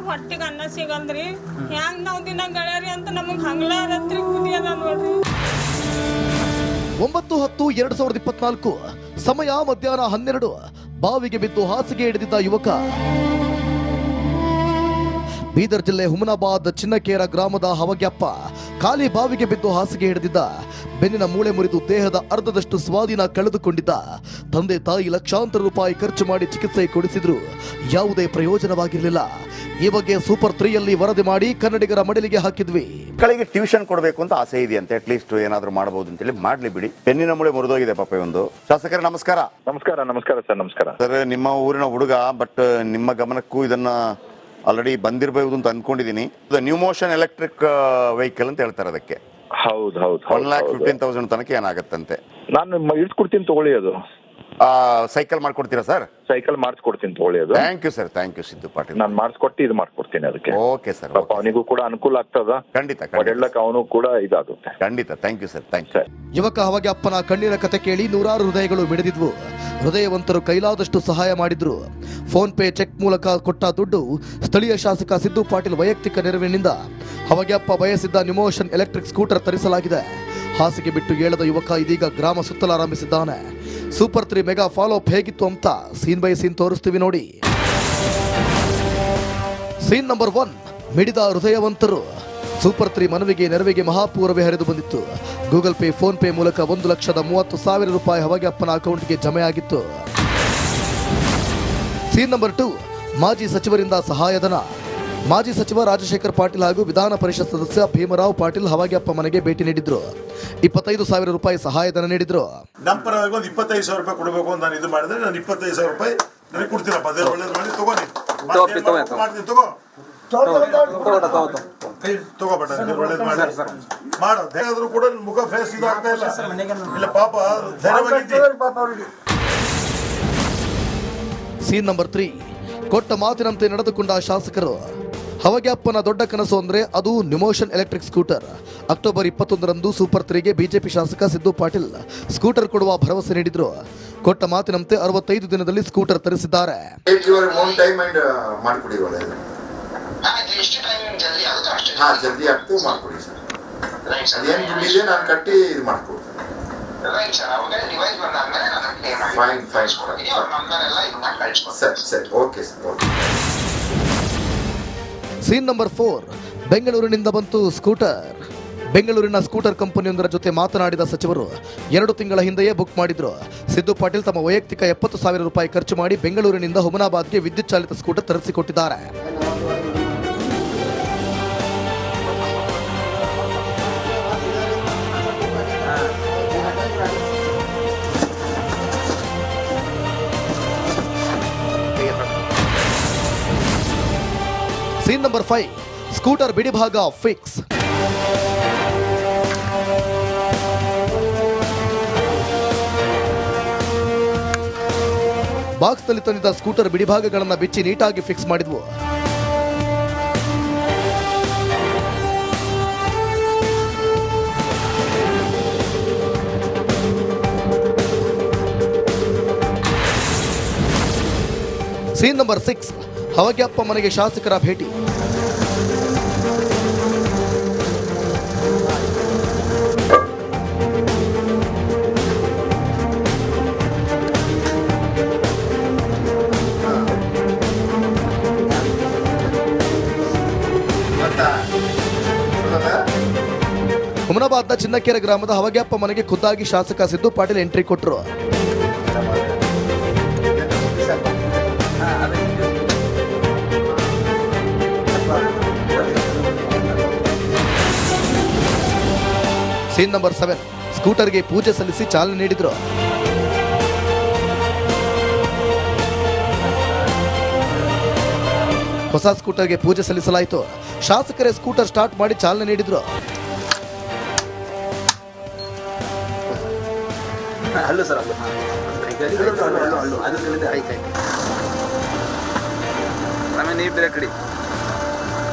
ಹೊಟ್ಟಿಗೆ ಅನ್ನ ಸಿಗಲ್ರಿ. ಹೆಂಗ್ ನಾವ್ ದಿನ ಗಳರಿ ಅಂತ ನಮಗ್ ಹಂಗ್ಲಾರತ್ರಿ ಬುದ್ಧಿ ಅದ ನೋಡ್ರಿ. 9/10/2024 ಸಮಯ ಮಧ್ಯಾಹ್ನ 12. ಬಾವಿಗೆ ಬಿದ್ದು ಹಾಸಿಗೆ ಹಿಡಿದಿದ್ದ ಯುವಕ. ಬೀದರ್ ಜಿಲ್ಲೆ ಹುಮನಾಬಾದ್ ಚಿನ್ನಕೇರ ಗ್ರಾಮದ ಹವಗ್ಯಪ್ಪ ಖಾಲಿ ಬಾವಿಗೆ ಬಿದ್ದು ಹಾಸಿಗೆ ಹಿಡಿದಿದ್ದ. ಬೆನ್ನಿನ ಮೂಳೆ ಮುರಿದು ದೇಹದ ಅರ್ಧದಷ್ಟು ಸ್ವಾಧೀನ ಕಳೆದುಕೊಂಡಿದ್ದ. ತಂದೆ ತಾಯಿ ಲಕ್ಷಾಂತರ ರೂಪಾಯಿ ಖರ್ಚು ಮಾಡಿ ಚಿಕಿತ್ಸೆ ಕೊಡಿಸಿದ್ರು, ಯಾವುದೇ ಪ್ರಯೋಜನವಾಗಿರಲಿಲ್ಲ. ಈ ಬಗ್ಗೆ ಸೂಪರ್ 3ಯಲ್ಲಿ ವರದಿ ಮಾಡಿ ಕನ್ನಡಿಗರ ಮಡಿಲಿಗೆ ಹಾಕಿದ್ವಿ. ಮಕ್ಕಳಿಗೆ ಟ್ಯೂಷನ್ ಕೊಡಬೇಕು ಅಂತ ಆಸೆ ಇದೆಯಂತೆ. ಅಟ್ಲೀಸ್ಟ್ ಏನಾದ್ರು ಮಾಡಬಹುದು ಅಂತ ಹೇಳಿ ಮಾಡ್ಲಿ ಬಿಡಿ. ಬೆನ್ನಿನ ಮೂಳೆ ಮುರಿದೋಗಿದೆ ಪಾಪ ಒಂದು. ಶಾಸಕರೇ ನಮಸ್ಕಾರ. ನಮಸ್ಕಾರ. ನಮಸ್ಕಾರ ಸರ್. ನಮಸ್ಕಾರ ಸರ್. ನಿಮ್ಮ ಊರಿನ ಹುಡುಗ, ಬಟ್ ನಿಮ್ಮ ಗಮನಕ್ಕೂ ಇದನ್ನ ಆಲ್ರೆಡಿ ಬಂದಿರಬಹುದು ಅಂತ ಅನ್ಕೊಂಡಿದೀನಿ. ನ್ಯೂ ಮೋಷನ್ ಎಲೆಕ್ಟ್ರಿಕ್ ವೆಹಿಕಲ್ ಅಂತ ಹೇಳ್ತಾರೆ ಅದಕ್ಕೆ. ಹೌದು ಹೌದು. 1,15,000 ತನಕ ಏನಾಗತ್ತಂತೆ. ನಾನು ಇಳಿಸ್ಕೊಡ್ತೀನಿ ತಗೊಳ್ಳಿ. ಅದು ಸೈಕಲ್ ಮಾಡ್ಕೊಡ್ತೀರಾ ಸರ್? ಸೈಕಲ್ ಮಾಡಿಸ್ಕೊಡ್ತೀನಿ ತಗೊಳ್ಳಿ. ಅದು thank you sir. Thank you Siddu Patil. ನಾನು ಮಾಡಿಸ್ಕೊಟ್ಟು ಇದು ಮಾಡ್ಕೊಡ್ತೀನಿ ಅದಕ್ಕೆ. Okay sir. ಅವನಿಗೂ ಕೂಡ ಅನುಕೂಲ ಆಗ್ತದ. ಖಂಡಿತ. ಅವನು ಕೂಡ ಇದಾಗುತ್ತೆ. ಖಂಡಿತ. Thank you sir. Thank you. ಯುವಕ ಹವಗ್ಯಪ್ಪನ ಕಣ್ಣೀರ ಕತೆ ಕೇಳಿ ನೂರಾರು ಹೃದಯಗಳು ಮಿಡಿದಿದ್ವು. ಹೃದಯವಂತರು ಕೈಲಾದಷ್ಟು ಸಹಾಯ ಮಾಡಿದ್ರು. ಫೋನ್ ಪೇ, ಚೆಕ್ ಮೂಲಕ ಕೊಟ್ಟ ದುಡ್ಡು ಸ್ಥಳೀಯ ಶಾಸಕ ಸಿದ್ದು ಪಾಟೀಲ್ ವೈಯಕ್ತಿಕ ನೆರವಿನಿಂದ ಹವಗ್ಯಪ್ಪ ಬಯಸಿದ್ದ ನ್ಯೂಮೋಷನ್ ಎಲೆಕ್ಟ್ರಿಕ್ ಸ್ಕೂಟರ್ ತರಿಸಲಾಗಿದೆ. ಹಾಸಿಗೆ ಬಿಟ್ಟು ಏಳದ ಯುವಕ ಇದೀಗ ಗ್ರಾಮ ಸುತ್ತಲಾರಂಭಿಸಿದ್ದಾನೆ. ಸೂಪರ್ 3 ಮೆಗಾ ಫಾಲೋ ಅಪ್ ಹೇಗಿತ್ತು ಅಂತ ಸೀನ್ ಬೈ ಸೀನ್ ತೋರಿಸ್ತೀವಿ ನೋಡಿ. Scene number 1. ಮಿಡಿದ ಹೃದಯವಂತರು. ಸೂಪರ್ 3 ಮನವಿಗೆ ನೆರವಿಗೆ ಮಹಾಪೂರವೇ ಹರಿದು ಬಂದಿತ್ತು. ಗೂಗಲ್ ಪೇ, ಫೋನ್ ಪೇ ಮೂಲಕ 1,30,30,000 ರೂಪಾಯಿ ಹವಗ್ಯಪ್ಪನ ಅಕೌಂಟ್ಗೆ ಜಮೆಯಾಗಿತ್ತು. Scene number 2. ಮಾಜಿ ಸಚಿವರಿಂದ ಸಹಾಯಧನ. ಮಾಜಿ ಸಚಿವ ರಾಜಶೇಖರ್ ಪಾಟೀಲ್ ಹಾಗೂ ವಿಧಾನ ಪರಿಷತ್ ಸದಸ್ಯ ಭೀಮರಾವ್ ಪಾಟೀಲ್ ಹವಗ್ಯಪ್ಪ ಮನೆಗೆ ಭೇಟಿ ನೀಡಿದ್ರು. 25,000 ರೂಪಾಯಿ ಸಹಾಯಧನ ನೀಡಿದ್ರು. ನಮ್ಮ ಪರವಾಗಿ ಒಂದು 25,000 ರೂಪಾಯಿ ಕೊಡಬೇಕು ಅಂತ ನಾನು ಇದು ಮಾಡಿದ್ರೆ, ನಾನು 25,000 ರೂಪಾಯಿ ನನಗೆ ಕೊಡ್ತೀನಪ್ಪ. ಅದೇ ಒಳ್ಳೇದು ಮಾಡಿ ತಗೋನಿ ಮಾಡ್ತೀನಿ. ತಗೋಬೇಟ, ಒಳ್ಳೇದು ಮಾಡಿ ಮಾಡೋ. ಹೇಗಾದ್ರೂ ಕೂಡ ಮುಖ ಫೇಸ್ ಇದು ಆಗ್ತಾ ಇಲ್ಲ ಪಾಪ. ಧೈರ್ಯವಾಗಿ. Scene number 3. ಕೊಟ್ಟ ಮಾತಿನಂತೆ ನಡೆದುಕೊಂಡ ಶಾಸಕರು. ಹವಗ್ಯಪ್ಪನ ದೊಡ್ಡ ಕನಸು ಅಂದ್ರೆ ಅದು ನ್ಯೂಮೋಷನ್ ಎಲೆಕ್ಟ್ರಿಕ್ ಸ್ಕೂಟರ್. ಅಕ್ಟೋಬರ್ 21ರಂದು ಸೂಪರ್ 3ಗೆ ಬಿಜೆಪಿ ಶಾಸಕ ಸಿದ್ದು ಪಾಟೀಲ್ ಸ್ಕೂಟರ್ ಕೊಡುವ ಭರವಸೆ ನೀಡಿದ್ರು. ಕೊಟ್ಟ ಮಾತಿನಂತೆ 65 ದಿನದಲ್ಲಿ ಸ್ಕೂಟರ್ ತರಿಸಿದ್ದಾರೆ. Scene number 4. ಬೆಂಗಳೂರಿನಿಂದ ಬಂತು ಸ್ಕೂಟರ್. ಬೆಂಗಳೂರಿನ ಸ್ಕೂಟರ್ ಕಂಪನಿಯೊಂದರ ಜೊತೆ ಮಾತನಾಡಿದ ಸಚಿವರು 2 ತಿಂಗಳ ಹಿಂದೆಯೇ ಬುಕ್ ಮಾಡಿದ್ರು. ಸಿದ್ದು ಪಾಟೀಲ್ ತಮ್ಮ ವೈಯಕ್ತಿಕ 70,000 ರೂಪಾಯಿ ಖರ್ಚು ಮಾಡಿ ಬೆಂಗಳೂರಿನಿಂದ ಹುಮನಾಬಾದ್ಗೆ ವಿದ್ಯುತ್ ಚಾಲಿತ ಸ್ಕೂಟರ್ ತರಿಸಿಕೊಟ್ಟಿದ್ದಾರೆ. Scene number 5. ಸ್ಕೂಟರ್ ಬಿಡಿಭಾಗ ಫಿಕ್ಸ್. ಬಾಕ್ಸ್ನಲ್ಲಿ ತಂದಿದ್ದ ಸ್ಕೂಟರ್ ಬಿಡಿಭಾಗಗಳನ್ನು ಬಿಚ್ಚಿ ನೀಟಾಗಿ ಫಿಕ್ಸ್ ಮಾಡಿದ್ವು. Scene number 6. ಹವಗ್ಯಪ್ಪ ಮನೆಗೆ ಶಾಸಕರ ಭೇಟಿ. ಹುಮನಾಬಾದ್ನ ಚಿನ್ನಕೇರ ಗ್ರಾಮದ ಹವಗ್ಯಪ್ಪ ಮನೆಗೆ ಖುದ್ದಾಗಿ ಶಾಸಕ ಸಿದ್ದು ಪಾಟೀಲ್ ಎಂಟ್ರಿ ಕೊಟ್ಟರು. Scene number 7. ಸ್ಕೂಟರ್ಗೆ ಪೂಜೆ ಸಲ್ಲಿಸಿ ಚಾಲನೆ ನೀಡಿದ್ರು. ಹೊಸ ಸ್ಕೂಟರ್ಗೆ ಪೂಜೆ ಸಲ್ಲಿಸಲಾಯಿತು. ಶಾಸಕರೇ ಸ್ಕೂಟರ್ ಸ್ಟಾರ್ಟ್ ಮಾಡಿ ಚಾಲನೆ ನೀಡಿದ್ರು.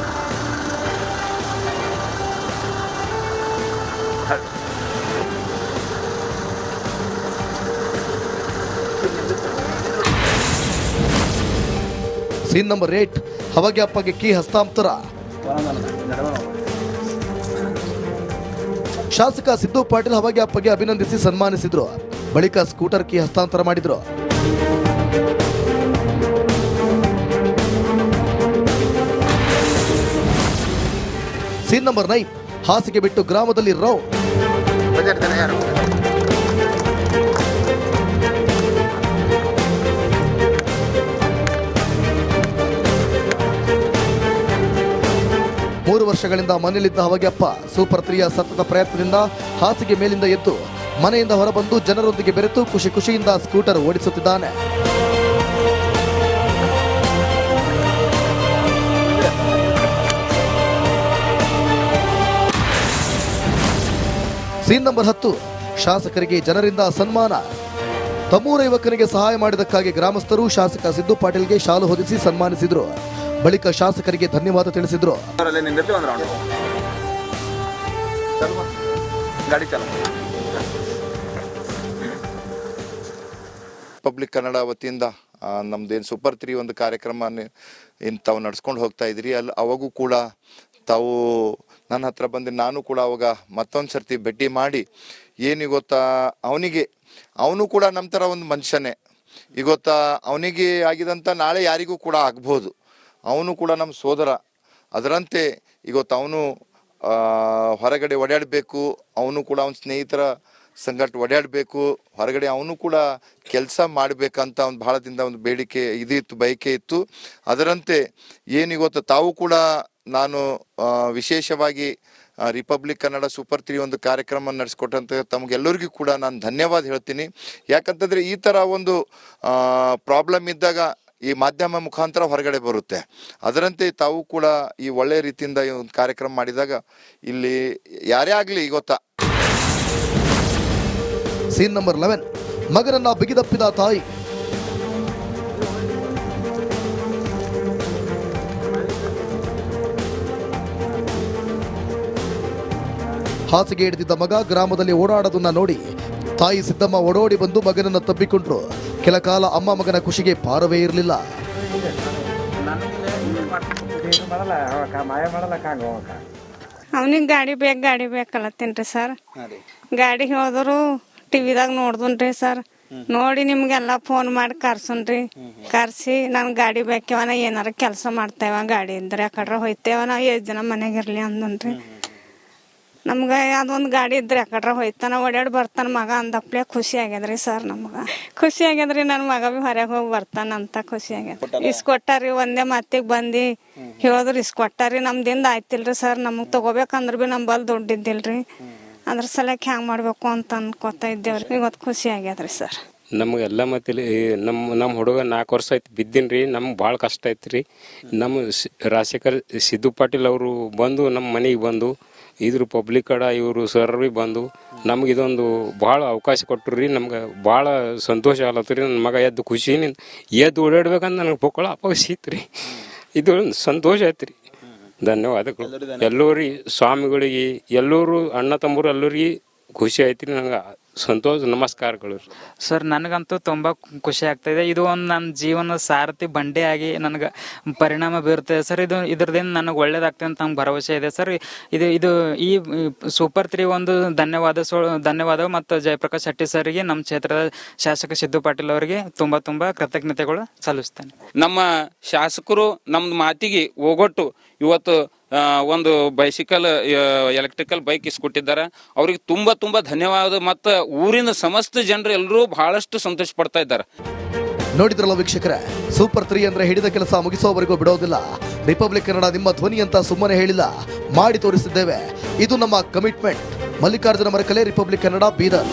Scene number 8. ಹವಗ್ಯಪ್ಪಗೆ ಕೀ ಹಸ್ತಾಂತರ. ಶಾಸಕ ಸಿದ್ದು ಪಾಟೀಲ್ ಹವಗ್ಯಪ್ಪಗೆ ಅಭಿನಂದಿಸಿ ಸನ್ಮಾನಿಸಿದ್ರು. ಬಳಿಕ ಸ್ಕೂಟರ್ ಕೀ ಹಸ್ತಾಂತರ ಮಾಡಿದ್ರು. ಸೀನ್ ನಂಬರ್ 9, ಹಾಸಿಗೆ ಬಿಟ್ಟು ಗ್ರಾಮದಲ್ಲಿ ರೌ. ಮೂರು ವರ್ಷಗಳಿಂದ ಮನೆಯಲ್ಲಿದ್ದ ಹವಗ್ಯಪ್ಪ ಸೂಪರ್ 3ಯ ಸತತ ಪ್ರಯತ್ನದಿಂದ ಹಾಸಿಗೆ ಮೇಲಿಂದ ಎದ್ದು ಮನೆಯಿಂದ ಹೊರಬಂದು ಜನರೊಂದಿಗೆ ಬೆರೆತು ಖುಷಿಯಿಂದ ಸ್ಕೂಟರ್ ಓಡಿಸುತ್ತಿದ್ದಾನೆ. ಸೀನ್ ನಂಬರ್ 10, ಶಾಸಕರಿಗೆ ಜನರಿಂದ ಸನ್ಮಾನ. ತಮ್ಮೂರ ಯುವಕನಿಗೆ ಸಹಾಯ ಮಾಡಿದಕ್ಕಾಗಿ ಗ್ರಾಮಸ್ಥರು ಶಾಸಕ ಸಿದ್ದು ಪಾಟೀಲ್ಗೆ ಶಾಲು ಹೊದಿಸಿ ಸನ್ಮಾನಿಸಿದ್ರು. ಬಳಿಕ ಶಾಸಕರಿಗೆ ಧನ್ಯವಾದ ತಿಳಿಸಿದ್ರು. ರಿಪಬ್ಲಿಕ್ ಕನ್ನಡ ವತಿಯಿಂದ ನಮ್ದೇನು ಸೂಪರ್ 3 ಒಂದು ಕಾರ್ಯಕ್ರಮ ಏನು ತಾವು ನಡ್ಸ್ಕೊಂಡು ಹೋಗ್ತಾ ಇದ್ರಿ, ಅಲ್ಲಿ ಅವಾಗೂ ಕೂಡ ತಾವು ನನ್ನ ಹತ್ರ ಬಂದು ನಾನು ಕೂಡ ಅವಾಗ ಮತ್ತೊಂದು ಸರ್ತಿ ಭೇಟಿ ಮಾಡಿ ಏನು ಗೊತ್ತಾ, ಅವನು ಕೂಡ ನಮ್ಮ ಥರ ಒಂದು ಮನುಷ್ಯನೇ. ಈಗ ಗೊತ್ತಾ, ಅವನಿಗೆ ಆಗಿದಂತ ನಾಳೆ ಯಾರಿಗೂ ಕೂಡ ಆಗ್ಬೋದು. ಅವನು ಕೂಡ ನಮ್ಮ ಸೋದರ. ಅದರಂತೆ ಇವತ್ತು ಅವನು ಹೊರಗಡೆ ಓಡಾಡಬೇಕು, ಅವನು ಕೂಡ ಅವನ ಸ್ನೇಹಿತರ ಸಂಗಟ ಓಡಾಡಬೇಕು, ಹೊರಗಡೆ ಅವನು ಕೂಡ ಕೆಲಸ ಮಾಡಬೇಕಂತ ಒಂದು ಬಹಳ ದಿನದ ಒಂದು ಬೇಡಿಕೆ ಇದಿತ್ತು, ಬಯಕೆ ಇತ್ತು. ಅದರಂತೆ ಏನಿವತ್ತು ತಾವು ಕೂಡ ನಾನು ವಿಶೇಷವಾಗಿ ರಿಪಬ್ಲಿಕ್ ಕನ್ನಡ ಸೂಪರ್ 3 ಒಂದು ಕಾರ್ಯಕ್ರಮ ನಡೆಸ್ಕೊಟ್ಟಂತ ತಮಗೆಲ್ಲರಿಗೂ ಕೂಡ ನಾನು ಧನ್ಯವಾದ ಹೇಳ್ತೀನಿ. ಯಾಕಂತಂದ್ರೆ ಈ ಥರ ಒಂದು ಪ್ರಾಬ್ಲಮ್ ಇದ್ದಾಗ ಈ ಮಾಧ್ಯಮ ಮುಖಾಂತರ ಹೊರಗಡೆ ಬರುತ್ತೆ. ಅದರಂತೆ ತಾವು ಕೂಡ ಈ ಒಳ್ಳೆ ರೀತಿಯಿಂದ ಈ ಒಂದು ಕಾರ್ಯಕ್ರಮ ಮಾಡಿದಾಗ ಇಲ್ಲಿ ಯಾರೇ ಆಗಲಿ ಗೊತ್ತಾ. ಸೀನ್ ನಂಬರ್ 11, ಮಗನನ್ನ ಬಿಗಿದಪ್ಪಿದ ತಾಯಿ. ಹಾಸಿಗೆ ಹಿಡಿದಿದ್ದ ಮಗ ಗ್ರಾಮದಲ್ಲಿ ಓಡಾಡೋದನ್ನ ನೋಡಿ ತಾಯಿ ಸಿದ್ದಮ್ಮ ಓಡೋಡಿ ಬಂದು ಮಗನನ್ನ ತಬ್ಬಿಕೊಂಡ್ರು. ಕೆಲ ಕಾಲ ಅಮ್ಮ ಮಗನ ಖುಷಿಗೆ ಪಾರವೇ ಇರಲಿಲ್ಲ. ಅವನಿಗೆ ಗಾಡಿ ಬೇಕಲ್ಲತ್ತೀನ್ರಿ ಸರ್. ಗಾಡಿ ಹೋದ್ರು ಟಿವಿದಾಗ ನೋಡ್ದನ್ರಿ ಸರ್. ನೋಡಿ ನಿಮ್ಗೆಲ್ಲ ಫೋನ್ ಮಾಡಿ ಕರ್ಸಿ ನನ್ ಗಾಡಿ ಬೇಕವನ ಏನಾರ ಕೆಲಸ ಮಾಡ್ತೇವ, ಗಾಡಿ ಇದ್ರೆ ಯಾಕಡ್ರ ಹೋಯ್ತೇವನ, 8 ಜನ ಮನೆಗಿರ್ಲಿ ಅಂದನ್ರಿ. ನಮ್ಗೆ ಅದೊಂದು ಗಾಡಿ ಇದ್ರೆ ಯಾಕಡ್ರ ಹೋಯ್ತಾನ, ಓಡಾಡಿ ಬರ್ತಾನ ಮಗ ಅಂದಪ್ಲೆ ಖುಷಿ ಆಗ್ಯದ್ರಿ ಸರ್. ಖುಷಿ ಆಗ್ಯದ್ರಿ, ನನ್ನ ಮಗ ಬಿ ಹೊರಗೆ ಹೋಗಿ ಬರ್ತಾನಂತ ಖುಷಿ ಆಗ್ಯದ. ಇಸ್ಕೊಟ್ಟಾರಿ, ಒಂದೇ ಮಾತಿಗೆ ಬಂದು ಹೇಳಿದ್ರು ಇಸ್ಕೊಟ್ಟಾರಿ. ನಮ್ದಿಂದ ಆಯ್ತಿಲ್ರಿ ಸರ್, ನಮಗೆ ತಗೋಬೇಕಂದ್ರೆ ಬಿ ನಮ್ಮಲ್ಲಿ ದುಡ್ಡಿದ್ದಿಲ್ರಿ. ಅದ್ರ ಸಲಕ್ಕೆ ಹ್ಯಾಂಗ ಮಾಡ್ಬೇಕು ಅಂತ ಅನ್ಕೋತಾ ಇದ್ದೇವ್ರಿ. ಇವತ್ತು ಖುಷಿ ಆಗ್ಯದ್ರಿ ಸರ್. ನಮಗೆಲ್ಲ ಮತ್ತೆ ನಮ್ಮ ಹುಡುಗ 4 ವರ್ಷ ಆಯ್ತು ಬಿದ್ದೀನ್ರಿ. ನಮ್ಗೆ ಭಾಳ ಕಷ್ಟ ಐತ್ರಿ. ನಮ್ಮ ರಾಜಶೇಖರ್ ಸಿದ್ದು ಪಾಟೀಲ್ ಅವರು ಬಂದು ನಮ್ಮ ಮನೆಗೆ ಬಂದು ಇದ್ರ ಪಬ್ಲಿಕ್ ಕಡೆ ಇವರು ಸರ್ ಬಿ ಬಂದು ನಮ್ಗೆ ಇದೊಂದು ಭಾಳ ಅವಕಾಶ ಕೊಟ್ಟರು ರೀ. ನಮ್ಗೆ ಭಾಳ ಸಂತೋಷ ಆಗಲತ್ತು ರೀ. ನನ್ನ ಮಗ ಎದ್ದು ಖುಷಿನಿಂದ ಎದ್ದು ಓಡಾಡ್ಬೇಕಂತ ನನಗೆ ಪೊಕ್ಕಳ ಅಪೋಸ್ ಇತ್ತು ರೀ. ಇದು ಸಂತೋಷ ಆಯ್ತು ರೀ. ಧನ್ಯವಾದಗಳು ಎಲ್ಲರಿಗೆ, ಸ್ವಾಮಿಗಳಿಗೆ, ಎಲ್ಲರೂ ಅಣ್ಣ ತಮ್ಮರು ಎಲ್ಲರಿಗೆ ಖುಷಿ ಆಯ್ತು ರೀ. ನಂಗೆ ಸಂತೋಷ, ನಮಸ್ಕಾರಗಳು ಸರ್. ನನಗಂತೂ ತುಂಬ ಖುಷಿ ಆಗ್ತಾಯಿದೆ. ಇದು ಒಂದು ನನ್ನ ಜೀವನದ ಸಾರಥಿ ಬಂಡೆ ಆಗಿ ನನಗೆ ಪರಿಣಾಮ ಬೀರುತ್ತದೆ ಸರ್. ಇದ್ರದಿಂದ ನನಗೆ ಒಳ್ಳೇದಾಗ್ತದೆ ಅಂತ ನಮ್ಗೆ ಭರವಸೆ ಇದೆ ಸರ್. ಇದು ಈ ಸೂಪರ್ 3 ಒಂದು ಧನ್ಯವಾದ ಮತ್ತು ಜಯಪ್ರಕಾಶ್ ಶೆಟ್ಟಿ ಸರ್ಗೆ, ನಮ್ಮ ಕ್ಷೇತ್ರದ ಶಾಸಕ ಸಿದ್ದು ಪಾಟೀಲ್ ಅವರಿಗೆ ತುಂಬ ಕೃತಜ್ಞತೆಗಳು ಸಲ್ಲಿಸ್ತೇನೆ. ನಮ್ಮ ಶಾಸಕರು ನಮ್ಮ ಮಾತಿಗೆ ಹೋಗೊಟ್ಟು ಇವತ್ತು ಒಂದು ಬೈಸಿಕಲ್ ಎಲೆಕ್ಟ್ರಿಕಲ್ ಬೈಕ್ ಇಸ್ಕೊಟ್ಟಿದ್ದಾರೆ. ಅವ್ರಿಗೆ ತುಂಬ ಧನ್ಯವಾದ. ಮತ್ತು ಊರಿನ ಸಮಸ್ತ ಜನರು ಎಲ್ಲರೂ ಬಹಳಷ್ಟು ಸಂತೋಷ ಪಡ್ತಾ ಇದ್ದಾರೆ. ನೋಡಿದ್ರಲ್ಲ ವೀಕ್ಷಕರೇ, ಸೂಪರ್ 3 ಅಂದ್ರೆ ಹಿಡಿದ ಕೆಲಸ ಮುಗಿಸೋವರೆಗೂ ಬಿಡೋದಿಲ್ಲ. ರಿಪಬ್ಲಿಕ್ ಕನ್ನಡ ನಿಮ್ಮ ಧ್ವನಿ ಅಂತ ಸುಮ್ಮನೆ ಹೇಳಿಲ್ಲ, ಮಾಡಿ ತೋರಿಸಿದ್ದೇವೆ. ಇದು ನಮ್ಮ ಕಮಿಟ್ಮೆಂಟ್. ಮಲ್ಲಿಕಾರ್ಜುನ ಮರಕಲೆ, ರಿಪಬ್ಲಿಕ್ ಕನ್ನಡ, ಬೀದರ್.